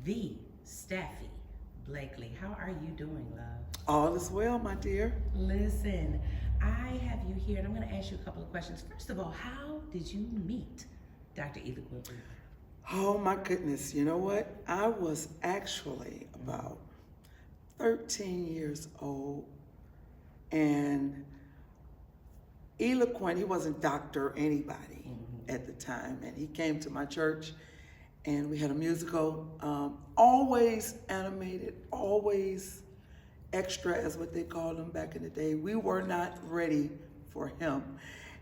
the Staffy Blakely. How are you doing, love? All is well, my dear. Listen, I have you here, and I'm going to ask you a couple of questions. First of all, how did you meet Dr. Ela Quincy? Oh my goodness, you know what? I was actually about 13 years old, and Ela Quincy, he wasn't Dr. anybody at the time, and he came to my church, and we had a musical, always animated, always extra, as what they called them back in the day. We were not ready for him.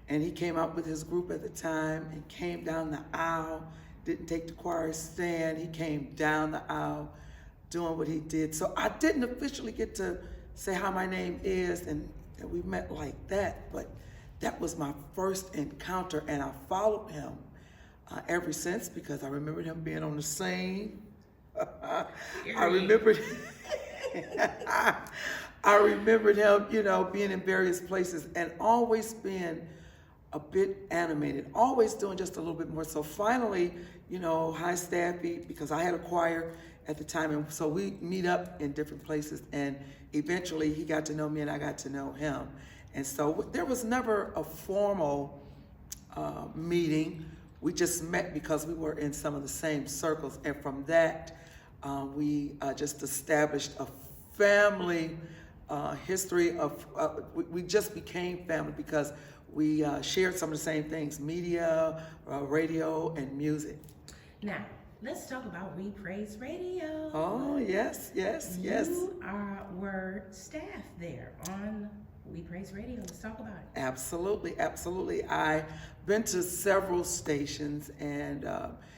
And he came out with his group at the time and came down the aisle, didn't take the choir stand. He came down the aisle doing what he did. So I didn't officially get to say how my name is, and we met like that, but that was my first encounter, and I followed him ever since, because I remembered him being on the scene. I remembered him, being in various places and always being a bit animated, always doing just a little bit more. So finally, hi Staffy, because I had a choir at the time, and so we meet up in different places, and eventually he got to know me and I got to know him. And so there was never a formal meeting. We just met because we were in some of the same circles, and from that, we just established a family history of, we just became family because we shared some of the same things: media, radio, and music. Now, let's talk about We Praize Radio. Oh, yes. You were staff there on We Praize Radio. Let's talk about it. Absolutely. I've been to several stations and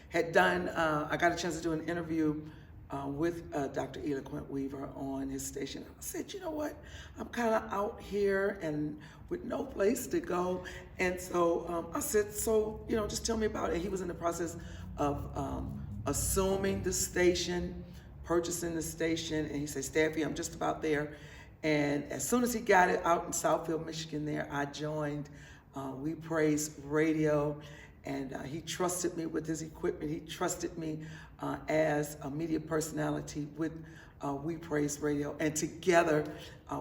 had done, I got a chance to do an interview with Dr. Ela Quincy Weaver on his station. I said, you know what? I'm kind of out here and with no place to go. And so I said, so, just tell me about it. He was in the process of assuming the station, purchasing the station. And he said, Staffy, I'm just about there. And as soon as he got it out in Southfield, Michigan there, I joined We Praize Radio. And he trusted me with his equipment. He trusted me as a media personality with We Praize Radio. And together,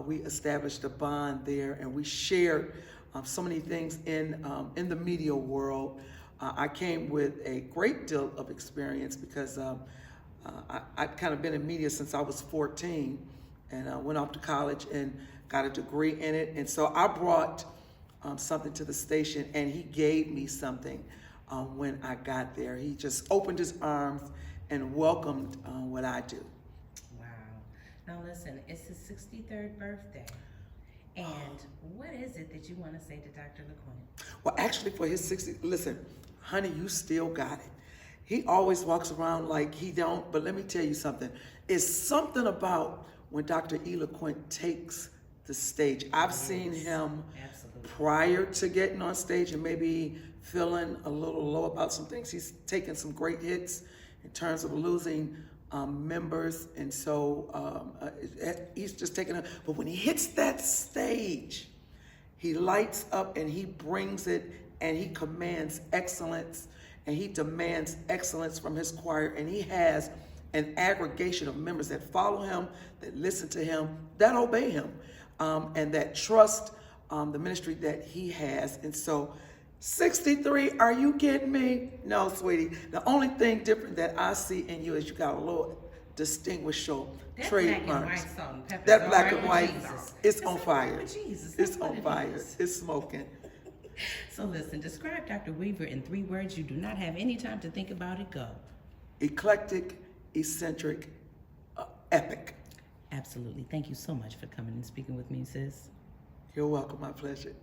we established a bond there, and we shared so many things in the media world. I came with a great deal of experience because I'd kind of been in media since I was 14, and I went off to college and got a degree in it. And so I brought something to the station, and he gave me something when I got there. He just opened his arms and welcomed what I do. Wow. Now listen, it's his 63rd birthday. And what is it that you want to say to Dr. LaQuinn? Well, actually, for his 60, listen, honey, you still got it. He always walks around like he don't, but let me tell you something. It's something about when Dr. Ela Quincy takes the stage. I've seen him prior to getting on stage and maybe feeling a little low about some things. He's taken some great hits in terms of losing members, and so he's just taking it. But when he hits that stage, he lights up and he brings it, and he commands excellence, and he demands excellence from his choir, and he has an aggregation of members that follow him, that listen to him, that obey him, and that trust the ministry that he has. And so 63, are you kidding me? No, sweetie. The only thing different that I see in you is you got a little distinguishable trademark. That black and white, it's on fire. It's on fire. It's smoking. So listen, describe Dr. Weaver in 3 words. You do not have any time to think about it. Go. Eclectic, eccentric, epic. Absolutely. Thank you so much for coming and speaking with me, sis. You're welcome. My pleasure.